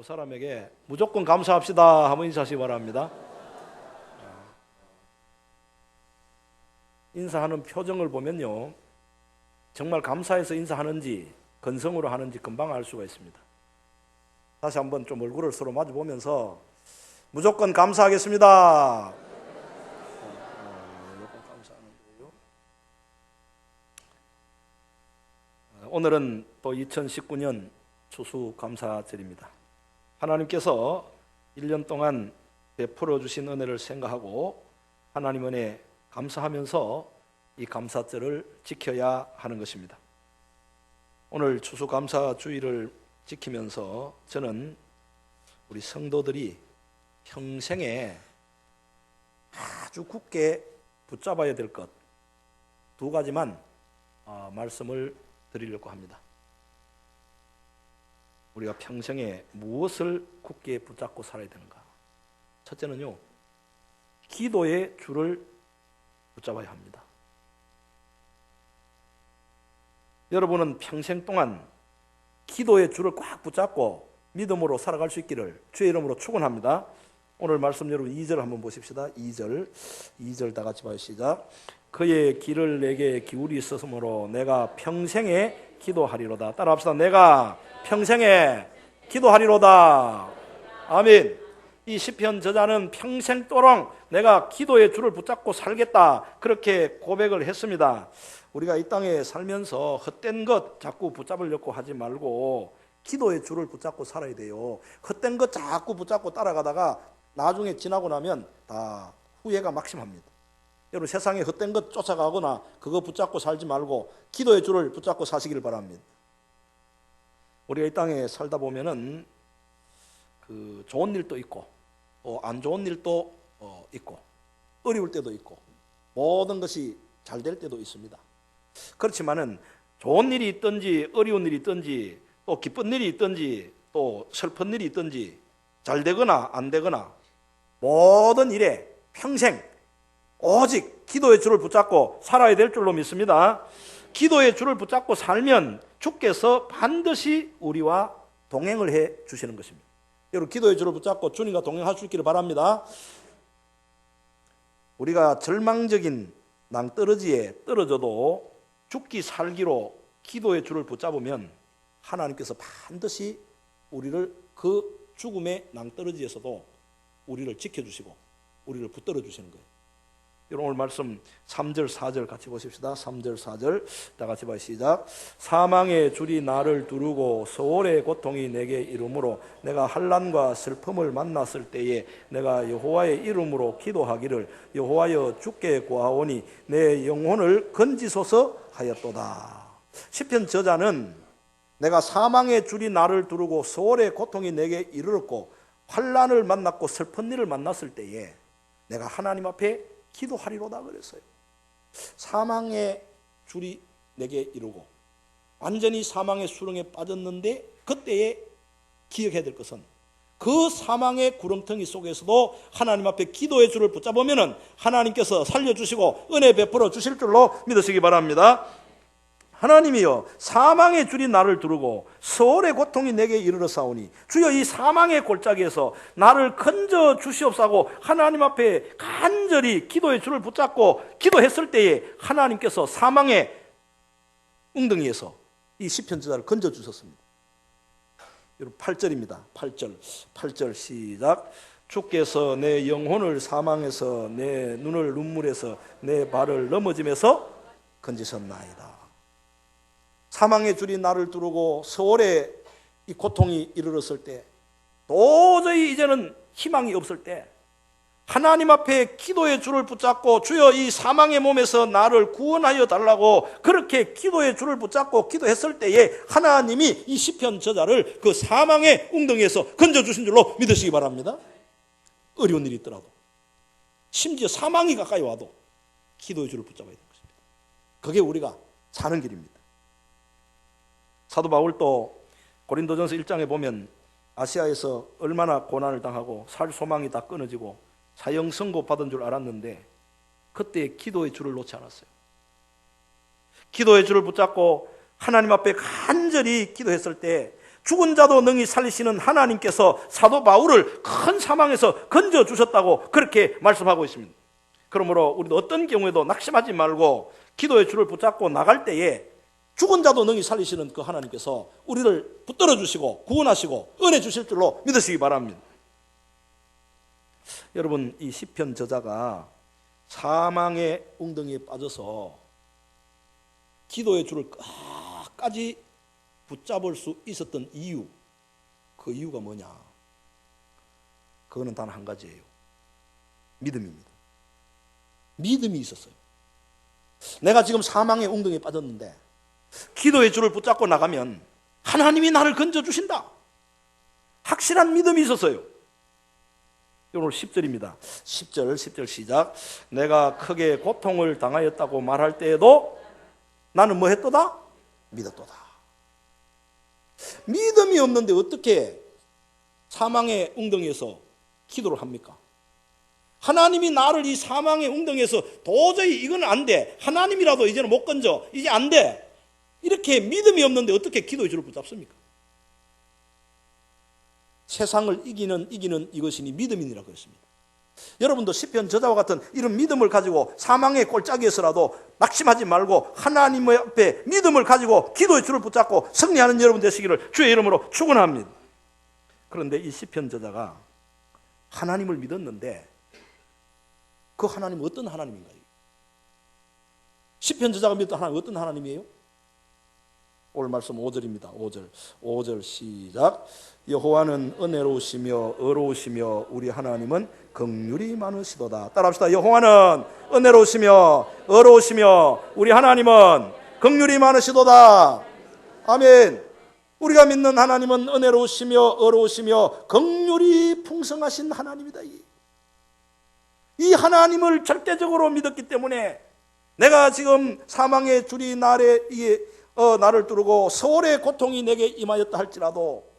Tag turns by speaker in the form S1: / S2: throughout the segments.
S1: 옆 사람에게 무조건 감사합시다 한번 인사하시기 바랍니다. 인사하는 표정을 보면요, 정말 감사해서 인사하는지 건성으로 하는지 금방 알 수가 있습니다. 다시 한번 좀 얼굴을 서로 마주 보면서 무조건 감사하겠습니다. 무조건 감사하는데요. 오늘은 또 2019년 추수감사절입니다. 하나님께서 1년 동안 베풀어 주신 은혜를 생각하고 하나님 은혜 감사하면서 이 감사절을 지켜야 하는 것입니다. 오늘 추수감사주의를 지키면서 저는 우리 성도들이 평생에 아주 굳게 붙잡아야 될 것 두 가지만 말씀을 드리려고 합니다. 우리가 평생에 무엇을 굳게 붙잡고 살아야 되는가? 첫째는요, 기도의 줄을 붙잡아야 합니다. 여러분은 평생 동안 기도의 줄을 꽉 붙잡고 믿음으로 살아갈 수 있기를 주의 이름으로 축원합니다. 오늘 말씀 여러분 2절 한번 보십시다. 2절 다 같이 봐요. 시작. 그의 길을 내게 기울이 있었으므로 내가 평생에 기도하리로다. 따라합시다. 내가 평생에 기도하리로다. 아멘. 이 시편 저자는 평생도록 내가 기도의 줄을 붙잡고 살겠다, 그렇게 고백을 했습니다. 우리가 이 땅에 살면서 헛된 것 자꾸 붙잡으려고 하지 말고 기도의 줄을 붙잡고 살아야 돼요. 헛된 것 자꾸 붙잡고 따라가다가 나중에 지나고 나면 다 후회가 막심합니다. 여러분, 세상에 헛된 것 쫓아가거나 그거 붙잡고 살지 말고 기도의 줄을 붙잡고 사시길 바랍니다. 우리가 이 땅에 살다 보면은 좋은 일도 있고 안 좋은 일도 있고 어려울 때도 있고 모든 것이 잘 될 때도 있습니다. 그렇지만은 좋은 일이 있든지 어려운 일이 있든지 또 기쁜 일이 있든지 또 슬픈 일이 있든지 잘 되거나 안 되거나 모든 일에 평생 오직 기도의 줄을 붙잡고 살아야 될 줄로 믿습니다. 기도의 줄을 붙잡고 살면 주께서 반드시 우리와 동행을 해 주시는 것입니다. 여러분, 기도의 줄을 붙잡고 주님과 동행할 수 있기를 바랍니다. 우리가 절망적인 낭떠러지에 떨어져도 죽기 살기로 기도의 줄을 붙잡으면 하나님께서 반드시 우리를 그 죽음의 낭떠러지에서도 우리를 지켜주시고 우리를 붙들어 주시는 거예요. 여러분, 오늘 말씀 3절 4절 같이 보십시다. 3절 4절 다 같이 봐요. 시작. 사망의 줄이 나를 두르고 소월의 고통이 내게 이르므로 내가 환난과 슬픔을 만났을 때에 내가 여호와의 이름으로 기도하기를 여호와여 주께 구하오니 내 영혼을 건지소서 하였도다. 시편 저자는 내가 사망의 줄이 나를 두르고 소월의 고통이 내게 이르렀고 환난을 만났고 슬픈 일을 만났을 때에 내가 하나님 앞에 기도하리로다 그랬어요. 사망의 줄이 내게 이르고 완전히 사망의 수렁에 빠졌는데 그때에 기억해야 될 것은 그 사망의 구렁텅이 속에서도 하나님 앞에 기도의 줄을 붙잡으면 하나님께서 살려주시고 은혜 베풀어 주실 줄로 믿으시기 바랍니다. 하나님이여, 사망의 줄이 나를 두르고 소월의 고통이 내게 이르렀사오니 주여 이 사망의 골짜기에서 나를 건져 주시옵사고 하나님 앞에 간절히 기도의 줄을 붙잡고 기도했을 때에 하나님께서 사망의 웅덩이에서 이 시편 저자를 건져 주셨습니다. 여러분, 8절입니다. 8절 시작. 주께서 내 영혼을 사망에서 내 눈을 눈물에서 내 발을 넘어짐에서 건지셨나이다. 사망의 줄이 나를 두르고 서울에 이 고통이 이르렀을 때 도저히 이제는 희망이 없을 때 하나님 앞에 기도의 줄을 붙잡고 주여 이 사망의 몸에서 나를 구원하여 달라고 그렇게 기도의 줄을 붙잡고 기도했을 때에 하나님이 이 시편 저자를 그 사망의 웅덩이에서 건져주신 줄로 믿으시기 바랍니다. 어려운 일이 있더라도 심지어 사망이 가까이 와도 기도의 줄을 붙잡아야 되는 것입니다. 그게 우리가 사는 길입니다. 사도 바울도 고린도전서 1장에 보면 아시아에서 얼마나 고난을 당하고 살 소망이 다 끊어지고 사형 선고 받은 줄 알았는데 그때 기도의 줄을 놓지 않았어요. 기도의 줄을 붙잡고 하나님 앞에 간절히 기도했을 때 죽은 자도 능히 살리시는 하나님께서 사도 바울을 큰 사망에서 건져주셨다고 그렇게 말씀하고 있습니다. 그러므로 우리도 어떤 경우에도 낙심하지 말고 기도의 줄을 붙잡고 나갈 때에 죽은 자도 능히 살리시는 그 하나님께서 우리를 붙들어 주시고 구원하시고 은혜 주실 줄로 믿으시기 바랍니다. 여러분, 이 시편 저자가 사망의 웅덩이에 빠져서 기도의 줄을 끝까지 붙잡을 수 있었던 이유, 그 이유가 뭐냐? 그거는 단 한 가지예요. 믿음입니다. 믿음이 있었어요. 내가 지금 사망의 웅덩이에 빠졌는데 기도의 줄을 붙잡고 나가면 하나님이 나를 건져주신다. 확실한 믿음이 있었어요. 오늘 10절입니다. 10절 시작. 내가 크게 고통을 당하였다고 말할 때에도 나는 뭐 했도다? 믿었도다. 믿음이 없는데 어떻게 사망의 웅덩이에서 기도를 합니까? 하나님이 나를 이 사망의 웅덩이에서 도저히 이건 안 돼. 하나님이라도 이제는 못 건져. 이제 안 돼. 이렇게 믿음이 없는데 어떻게 기도의 줄을 붙잡습니까? 세상을 이기는 이것이니 믿음이니라 그랬습니다. 여러분도 시편 저자와 같은 이런 믿음을 가지고 사망의 골짜기에서라도 낙심하지 말고 하나님 앞에 믿음을 가지고 기도의 줄을 붙잡고 승리하는 여러분 되시기를 주의 이름으로 축원합니다. 그런데 이 시편 저자가 하나님을 믿었는데 그 하나님은 어떤 하나님인가요? 시편 저자가 믿었던 하나님은 어떤 하나님이에요? 오늘 말씀 5절입니다. 5절 시작. 여호와는 은혜로우시며 의로우시며 우리 하나님은 긍휼이 많으시도다. 따라합시다. 여호와는 은혜로우시며 의로우시며 우리 하나님은 긍휼이 많으시도다. 아멘. 우리가 믿는 하나님은 은혜로우시며 의로우시며 긍휼이 풍성하신 하나님이다. 이 하나님을 절대적으로 믿었기 때문에 내가 지금 사망의 줄이 나를 뚫고 서울의 고통이 내게 임하였다 할지라도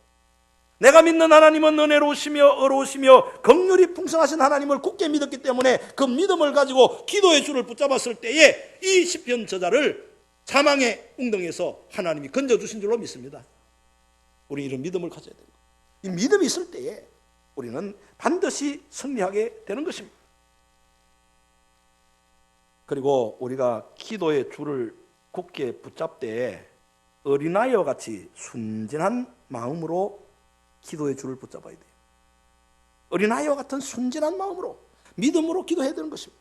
S1: 내가 믿는 하나님은 은혜로우시며 의로우시며 긍휼이 풍성하신 하나님을 굳게 믿었기 때문에 그 믿음을 가지고 기도의 줄을 붙잡았을 때에 이 시편 저자를 사망의 웅덩이에서 하나님이 건져주신 줄로 믿습니다. 우리는 이런 믿음을 가져야 됩니다. 이 믿음이 있을 때에 우리는 반드시 승리하게 되는 것입니다. 그리고 우리가 기도의 줄을 굳게 붙잡되 어린아이와 같이 순진한 마음으로 기도의 줄을 붙잡아야 돼요. 어린아이와 같은 순진한 마음으로 믿음으로 기도해야 되는 것입니다.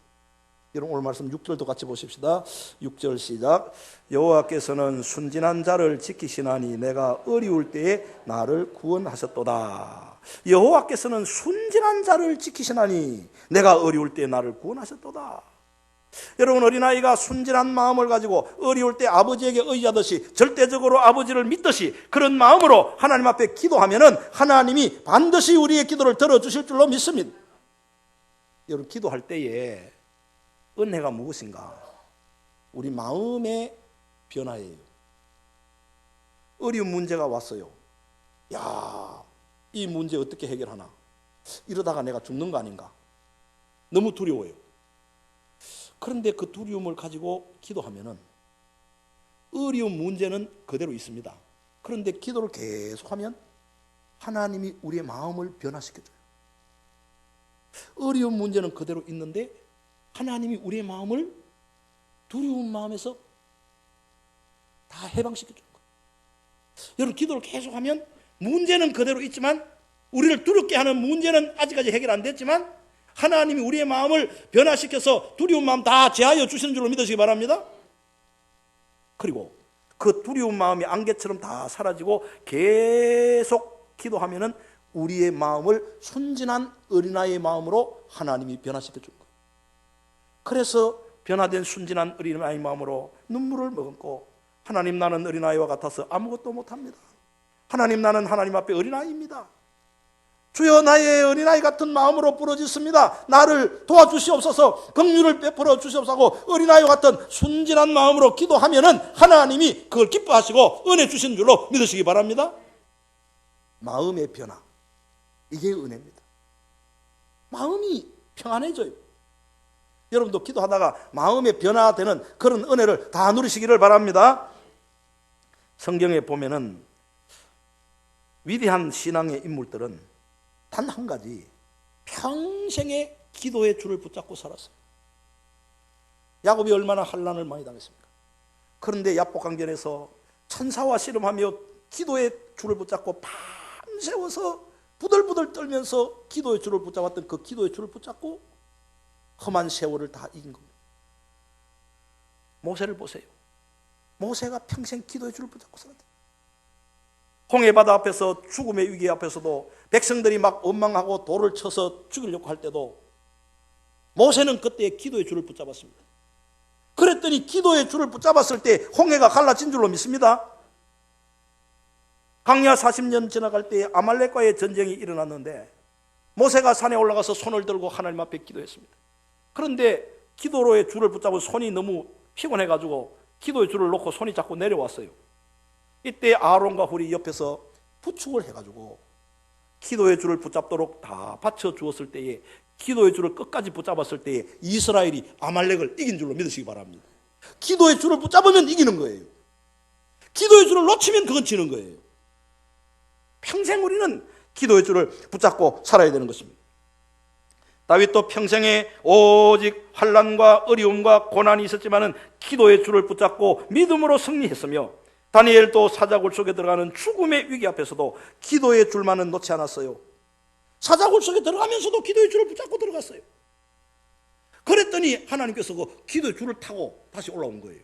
S1: 여러분 오늘 말씀 6절도 같이 보십시다. 6절 시작. 여호와께서는 순진한 자를 지키시나니 내가 어려울 때에 나를 구원하셨도다. 여호와께서는 순진한 자를 지키시나니 내가 어려울 때에 나를 구원하셨도다. 여러분 어린아이가 순진한 마음을 가지고 어려울 때 아버지에게 의지하듯이 절대적으로 아버지를 믿듯이 그런 마음으로 하나님 앞에 기도하면은 하나님이 반드시 우리의 기도를 들어주실 줄로 믿습니다. 여러분 기도할 때에 은혜가 무엇인가? 우리 마음의 변화예요. 어려운 문제가 왔어요. 야, 이 문제 어떻게 해결하나? 이러다가 내가 죽는 거 아닌가? 너무 두려워요. 그런데 그 두려움을 가지고 기도하면은 어려운 문제는 그대로 있습니다. 그런데 기도를 계속하면 하나님이 우리의 마음을 변화시켜줘요. 어려운 문제는 그대로 있는데 하나님이 우리의 마음을 두려운 마음에서 다 해방시켜주는 거예요. 여러분 기도를 계속하면 문제는 그대로 있지만 우리를 두렵게 하는 문제는 아직까지 해결 안 됐지만 하나님이 우리의 마음을 변화시켜서 두려운 마음 다 제하여 주시는 줄로 믿으시기 바랍니다. 그리고 그 두려운 마음이 안개처럼 다 사라지고 계속 기도하면은 우리의 마음을 순진한 어린아이의 마음으로 하나님이 변화시켜 줄 거예요. 그래서 변화된 순진한 어린아이의 마음으로 눈물을 머금고 하나님 나는 어린아이와 같아서 아무것도 못합니다. 하나님 나는 하나님 앞에 어린아이입니다. 주여 나의 어린아이 같은 마음으로 부르짖습니다. 나를 도와주시옵소서 긍휼을 베풀어 주시옵소서 어린아이와 같은 순진한 마음으로 기도하면은 하나님이 그걸 기뻐하시고 은혜 주시는 줄로 믿으시기 바랍니다. 마음의 변화 이게 은혜입니다. 마음이 평안해져요. 여러분도 기도하다가 마음의 변화되는 그런 은혜를 다 누리시기를 바랍니다. 성경에 보면은 위대한 신앙의 인물들은 단 한 가지, 평생의 기도의 줄을 붙잡고 살았어요. 야곱이 얼마나 환난을 많이 당했습니까? 그런데 야복강변에서 천사와 씨름하며 기도의 줄을 붙잡고 밤새워서 부들부들 떨면서 기도의 줄을 붙잡았던 그 기도의 줄을 붙잡고 험한 세월을 다 이긴 겁니다. 모세를 보세요. 모세가 평생 기도의 줄을 붙잡고 살았대요. 홍해바다 앞에서 죽음의 위기 앞에서도 백성들이 막 원망하고 돌을 쳐서 죽이려고 할 때도 모세는 그때 기도의 줄을 붙잡았습니다. 그랬더니 기도의 줄을 붙잡았을 때 홍해가 갈라진 줄로 믿습니다. 광야 40년 지나갈 때 아말렉과의 전쟁이 일어났는데 모세가 산에 올라가서 손을 들고 하나님 앞에 기도했습니다. 그런데 기도로의 줄을 붙잡고 손이 너무 피곤해가지고 기도의 줄을 놓고 손이 자꾸 내려왔어요. 이때 아론과 훌이 옆에서 부축을 해가지고 기도의 줄을 붙잡도록 다 받쳐주었을 때에 기도의 줄을 끝까지 붙잡았을 때에 이스라엘이 아말렉을 이긴 줄로 믿으시기 바랍니다. 기도의 줄을 붙잡으면 이기는 거예요. 기도의 줄을 놓치면 그건 지는 거예요. 평생 우리는 기도의 줄을 붙잡고 살아야 되는 것입니다. 다윗도 평생에 오직 환난과 어려움과 고난이 있었지만은 기도의 줄을 붙잡고 믿음으로 승리했으며, 다니엘도 사자굴 속에 들어가는 죽음의 위기 앞에서도 기도의 줄만은 놓지 않았어요. 사자굴 속에 들어가면서도 기도의 줄을 붙잡고 들어갔어요. 그랬더니 하나님께서 그 기도의 줄을 타고 다시 올라온 거예요.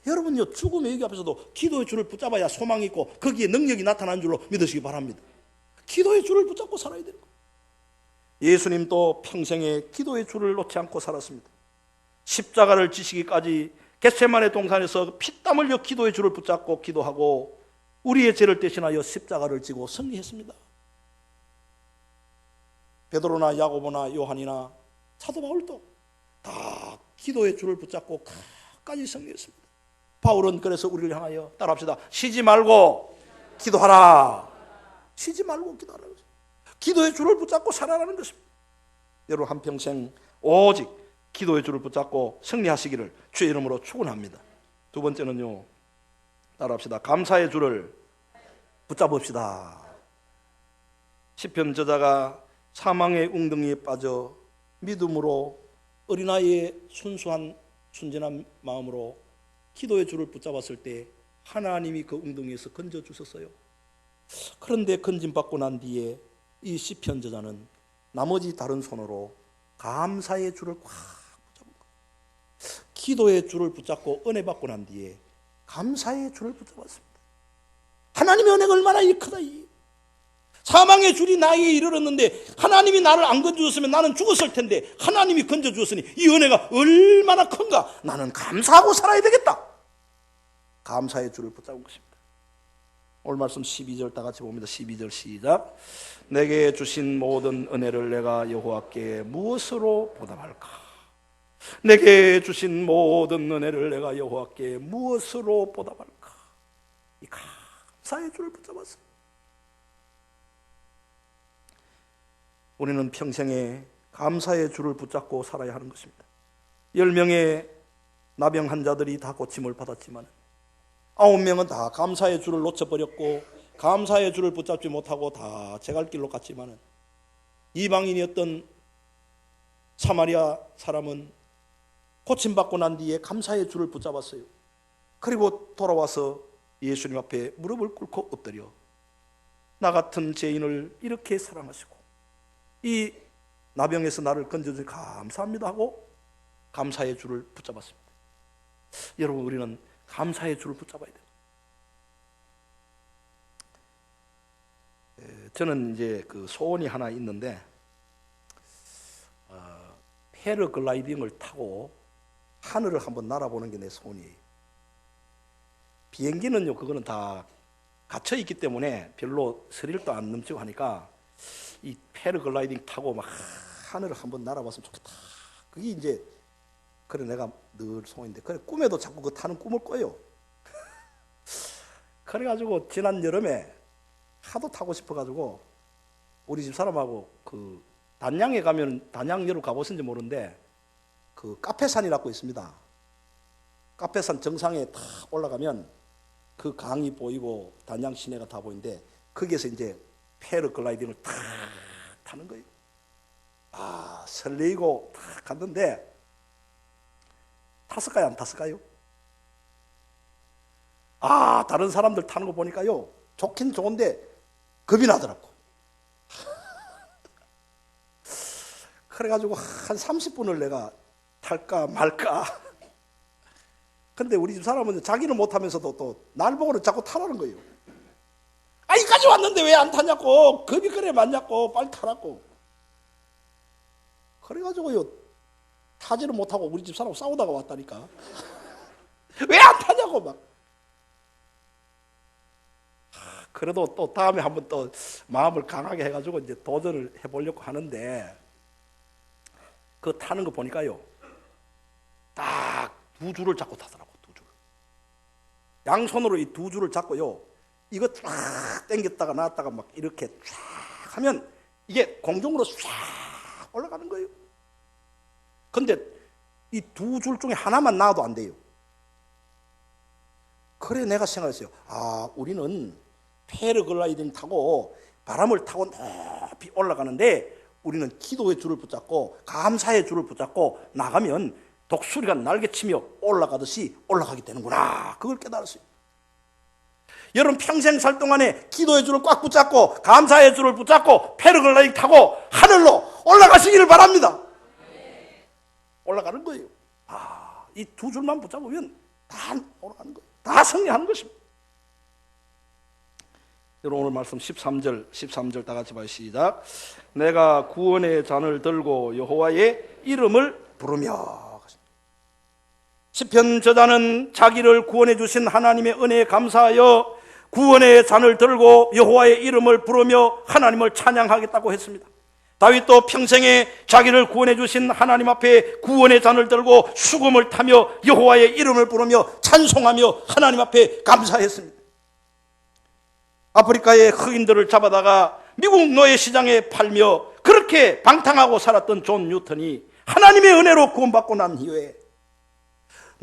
S1: 여러분요, 죽음의 위기 앞에서도 기도의 줄을 붙잡아야 소망이 있고 거기에 능력이 나타나는 줄로 믿으시기 바랍니다. 기도의 줄을 붙잡고 살아야 되는 거예요. 예수님도 평생에 기도의 줄을 놓지 않고 살았습니다. 십자가를 지시기까지 겟세마네 동산에서 피땀 흘려 기도의 줄을 붙잡고 기도하고 우리의 죄를 대신하여 십자가를 지고 승리했습니다. 베드로나 야고보나 요한이나 사도 바울도 다 기도의 줄을 붙잡고 끝까지 승리했습니다. 바울은 그래서 우리를 향하여 따라합시다. 쉬지 말고 기도하라. 쉬지 말고 기도하라. 기도의 줄을 붙잡고 살아가는 것입니다. 여러분 한평생 오직 기도의 줄을 붙잡고 승리하시기를 주의 이름으로 축원합니다. 두 번째는요, 따라합시다. 감사의 줄을 붙잡읍시다. 시편 저자가 사망의 웅덩이에 빠져 믿음으로 어린아이의 순수한 순진한 마음으로 기도의 줄을 붙잡았을 때 하나님이 그 웅덩이에서 건져주셨어요. 그런데 건짐받고 난 뒤에 이 시편 저자는 나머지 다른 손으로 감사의 줄을 꽉 붙잡은 거예요. 기도의 줄을 붙잡고 은혜 받고 난 뒤에 감사의 줄을 붙잡았습니다. 하나님의 은혜가 얼마나 크다. 사망의 줄이 나에게 이르렀는데 하나님이 나를 안 건져줬으면 나는 죽었을 텐데 하나님이 건져주었으니 이 은혜가 얼마나 큰가. 나는 감사하고 살아야 되겠다. 감사의 줄을 붙잡은 것입니다. 오늘 말씀 12절 다 같이 봅니다. 12절 시작. 내게 주신 모든 은혜를 내가 여호와께 무엇으로 보답할까? 내게 주신 모든 은혜를 내가 여호와께 무엇으로 보답할까? 이 감사의 줄을 붙잡았어요. 우리는 평생에 감사의 줄을 붙잡고 살아야 하는 것입니다. 10명의 나병 환자들이 다 고침을 받았지만 9명은 다 감사의 줄을 놓쳐버렸고 감사의 줄을 붙잡지 못하고 다 제갈 길로 갔지만 이방인이었던 사마리아 사람은 고침받고 난 뒤에 감사의 줄을 붙잡았어요. 그리고 돌아와서 예수님 앞에 무릎을 꿇고 엎드려 나 같은 죄인을 이렇게 사랑하시고 이 나병에서 나를 건져주니 감사합니다 하고 감사의 줄을 붙잡았습니다. 여러분 우리는 감사의 줄을 붙잡아야 돼요. 저는 이제 그 소원이 하나 있는데 패러글라이딩을 타고 하늘을 한번 날아보는 게 내 소원이에요. 비행기는요 그거는 다 갇혀 있기 때문에 별로 스릴도 안 넘치고 하니까 이 패러글라이딩 타고 막 하늘을 한번 날아봤으면 좋겠다. 그게 이제 그래 내가 늘 소원인데 그래 꿈에도 자꾸 그 타는 꿈을 꿔요. 그래가지고 지난 여름에 하도 타고 싶어가지고 우리 집 사람하고 그 단양에 가면 단양 여름 가보신지 모르는데 그 카페산이라고 있습니다. 카페산 정상에 탁 올라가면 그 강이 보이고 단양 시내가 다 보이는데 거기에서 이제 패러글라이딩을 탁 타는 거예요. 아, 설레이고 탁 갔는데 탔을까요? 안 탔을까요? 아, 다른 사람들 타는 거 보니까요, 좋긴 좋은데 겁이 나더라고. 그래가지고 한 30분을 내가 탈까 말까. 근데 우리 집 사람은 자기는 못하면서도 또 날 보고는 자꾸 타라는 거예요. 아, 여기까지 왔는데 왜 안 타냐고. 겁이 그래 많냐고. 빨리 타라고. 그래가지고요, 타지를 못하고 우리 집 사람 싸우다가 왔다니까. 왜 안 타냐고 막. 그래도 또 다음에 한번 또 마음을 강하게 해가지고 이제 도전을 해보려고 하는데, 그 타는 거 보니까요, 딱 두 줄을 잡고 타더라고. 두 줄. 양손으로 이 두 줄을 잡고요, 이거 쫙 당겼다가 놨다가 막 이렇게 쫙 하면 이게 공중으로 쫙 올라가는 거예요. 근데 이 두 줄 중에 하나만 놔도 안 돼요. 그래 내가 생각했어요. 아, 우리는 패러글라이딩 타고 바람을 타고 높이 올라가는데 우리는 기도의 줄을 붙잡고 감사의 줄을 붙잡고 나가면 독수리가 날개치며 올라가듯이 올라가게 되는구나. 그걸 깨달았어요. 여러분 평생 살 동안에 기도의 줄을 꽉 붙잡고 감사의 줄을 붙잡고 패러글라이딩 타고 하늘로 올라가시기를 바랍니다. 올라가는 거예요. 아, 이 두 줄만 붙잡으면 다 올라가는 거예요. 다 승리하는 것입니다. 여러분 오늘 말씀 13절 다 같이 봐요. 시작. 내가 구원의 잔을 들고 여호와의 이름을 부르며. 시편 저자는 자기를 구원해 주신 하나님의 은혜에 감사하여 구원의 잔을 들고 여호와의 이름을 부르며 하나님을 찬양하겠다고 했습니다. 다윗도 평생에 자기를 구원해 주신 하나님 앞에 구원의 잔을 들고 수금을 타며 여호와의 이름을 부르며 찬송하며 하나님 앞에 감사했습니다. 아프리카의 흑인들을 잡아다가 미국 노예시장에 팔며 그렇게 방탕하고 살았던 존 뉴턴이 하나님의 은혜로 구원받고 난 이후에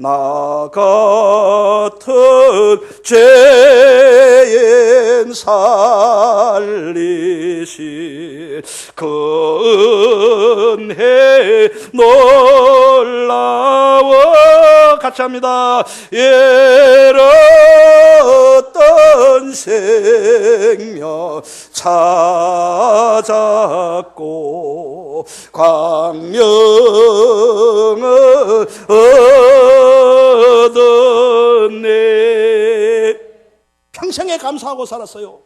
S1: 나 같은 죄인 살리신 그 은혜 놀라워. 같이 합니다. 잃었던 생명 찾았고 광명을 얻었네. 평생에 감사하고 살았어요.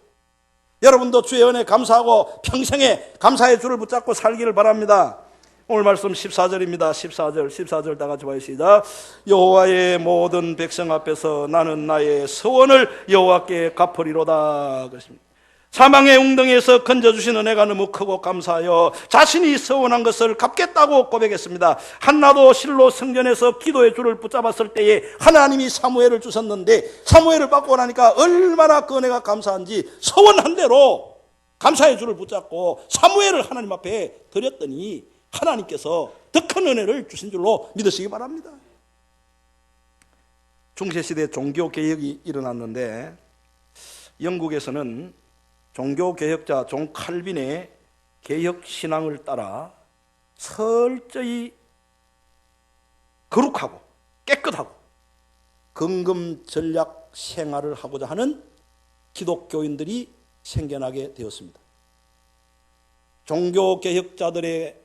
S1: 여러분도 주의 은혜에 감사하고 평생에 감사의 줄을 붙잡고 살기를 바랍니다. 오늘 말씀 14절입니다. 14절 다 같이 봐요. 시작. 여호와의 모든 백성 앞에서 나는 나의 서원을 여호와께 갚으리로다. 그렇습니다. 사망의 웅덩이에서 건져주신 은혜가 너무 크고 감사하여 자신이 서원한 것을 갚겠다고 고백했습니다. 한나도 실로 성전에서 기도의 줄을 붙잡았을 때에 하나님이 사무엘을 주셨는데 사무엘을 받고 나니까 얼마나 그 은혜가 감사한지 서원한 대로 감사의 줄을 붙잡고 사무엘을 하나님 앞에 드렸더니 하나님께서 더 큰 은혜를 주신 줄로 믿으시기 바랍니다. 중세시대 종교개혁이 일어났는데 영국에서는 종교개혁자 존 칼빈의 개혁신앙을 따라 철저히 거룩하고 깨끗하고 금금전략 생활을 하고자 하는 기독교인들이 생겨나게 되었습니다. 종교개혁자들의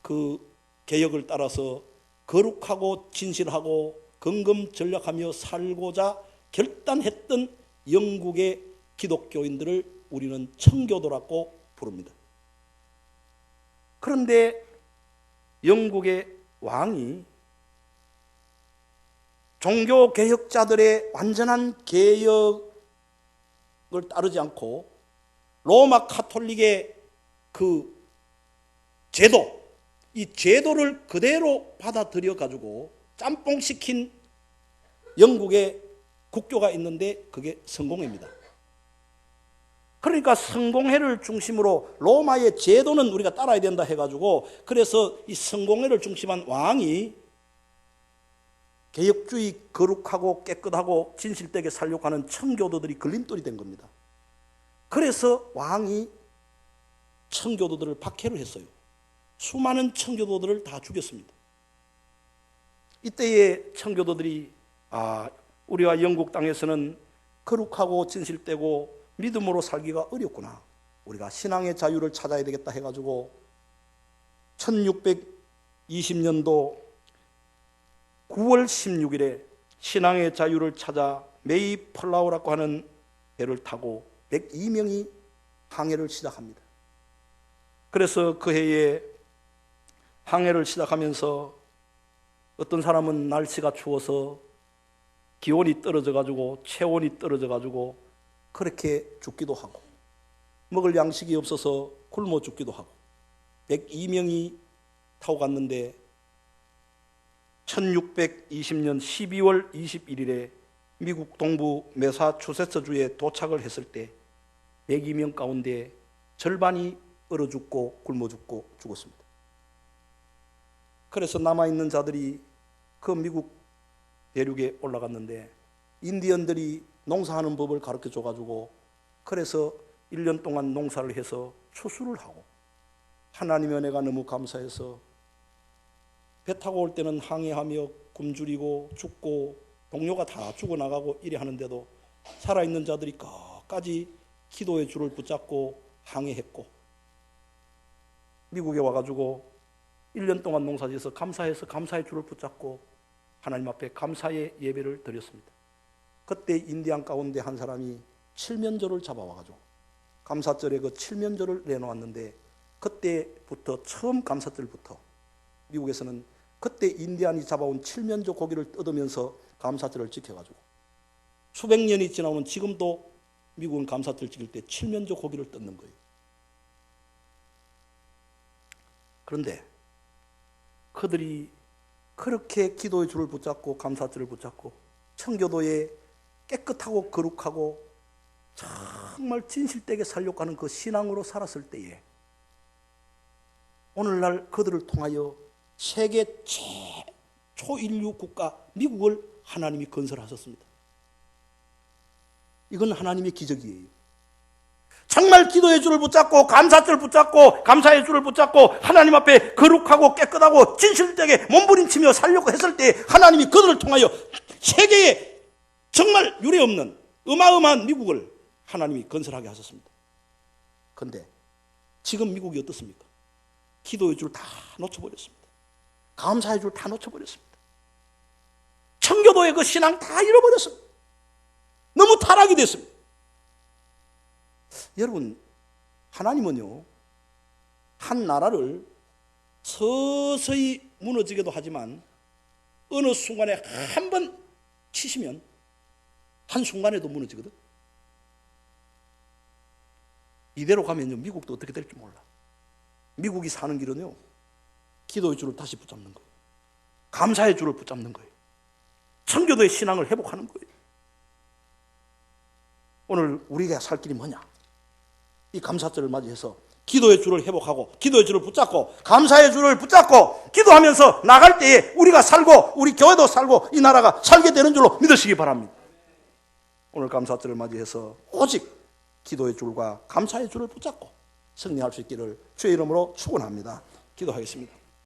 S1: 그 개혁을 따라서 거룩하고 진실하고 금금전략하며 살고자 결단했던 영국의 기독교인들을 우리는 청교도라고 부릅니다. 그런데 영국의 왕이 종교개혁자들의 완전한 개혁을 따르지 않고 로마 카톨릭의 그 제도, 이 제도를 그대로 받아들여 가지고 짬뽕시킨 영국의 국교가 있는데 그게 성공회입니다. 그러니까 성공회를 중심으로 로마의 제도는 우리가 따라야 된다 해가지고 그래서 이 성공회를 중심한 왕이 개혁주의 거룩하고 깨끗하고 진실되게 살려고 하는 청교도들이 걸림돌이 된 겁니다. 그래서 왕이 청교도들을 박해를 했어요. 수많은 청교도들을 다 죽였습니다. 이때의 청교도들이 우리와 영국 땅에서는 거룩하고 진실되고 믿음으로 살기가 어렵구나, 우리가 신앙의 자유를 찾아야 되겠다 해가지고 1620년도 9월 16일에 신앙의 자유를 찾아 메이플라워라고 하는 배를 타고 102명이 항해를 시작합니다. 그래서 그 해에 항해를 시작하면서 어떤 사람은 날씨가 추워서 기온이 떨어져가지고 체온이 떨어져가지고 그렇게 죽기도 하고, 먹을 양식이 없어서 굶어 죽기도 하고, 102명이 타고 갔는데 1620년 12월 21일에 미국 동부 매사추세츠주에 도착을 했을 때 102명 가운데 절반이 얼어 죽고 굶어 죽고 죽었습니다. 그래서 남아있는 자들이 그 미국 대륙에 올라갔는데 인디언들이 농사하는 법을 가르쳐 줘가지고 그래서 1년 동안 농사를 해서 추수를 하고, 하나님의 은혜가 너무 감사해서 배 타고 올 때는 항해하며 굶주리고 죽고 동료가 다 죽어나가고 이래 하는데도 살아있는 자들이 끝까지 기도의 줄을 붙잡고 항해했고, 미국에 와가지고 1년 동안 농사지어서 감사해서 감사의 줄을 붙잡고 하나님 앞에 감사의 예배를 드렸습니다. 그때 인디안 가운데 한 사람이 칠면조를 잡아와가지고 감사절에 그 칠면조를 내놓았는데, 그때부터 처음 감사절부터 미국에서는 그때 인디안이 잡아온 칠면조 고기를 뜯으면서 감사절을 지켜가지고 수백 년이 지나면 지금도 미국은 감사절 지킬 때 칠면조 고기를 뜯는 거예요. 그런데 그들이 그렇게 기도의 줄을 붙잡고 감사절을 붙잡고 청교도에 깨끗하고 거룩하고 정말 진실되게 살려고 하는 그 신앙으로 살았을 때에 오늘날 그들을 통하여 세계 초인류 국가 미국을 하나님이 건설하셨습니다. 이건 하나님의 기적이에요. 정말 기도의 줄을 붙잡고 감사줄을 붙잡고 감사의 줄을 붙잡고 하나님 앞에 거룩하고 깨끗하고 진실되게 몸부림치며 살려고 했을 때 하나님이 그들을 통하여 세계에 정말 유례없는 어마어마한 미국을 하나님이 건설하게 하셨습니다. 그런데 지금 미국이 어떻습니까? 기도의 줄 다 놓쳐버렸습니다. 감사의 줄 다 놓쳐버렸습니다. 청교도의 그 신앙 다 잃어버렸습니다. 너무 타락이 됐습니다. 여러분, 하나님은요, 한 나라를 서서히 무너지게도 하지만 어느 순간에 한 번 치시면 한순간에도 무너지거든. 이대로 가면요, 미국도 어떻게 될지 몰라. 미국이 사는 길은요, 기도의 줄을 다시 붙잡는 거예요. 감사의 줄을 붙잡는 거예요. 청교도의 신앙을 회복하는 거예요. 오늘 우리가 살 길이 뭐냐? 이 감사절을 맞이해서 기도의 줄을 회복하고 기도의 줄을 붙잡고 감사의 줄을 붙잡고 기도하면서 나갈 때에 우리가 살고 우리 교회도 살고 이 나라가 살게 되는 줄로 믿으시기 바랍니다. 오늘 감사절을 맞이해서 오직 기도의 줄과 감사의 줄을 붙잡고 승리할 수 있기를 주의 이름으로 축원합니다. 기도하겠습니다.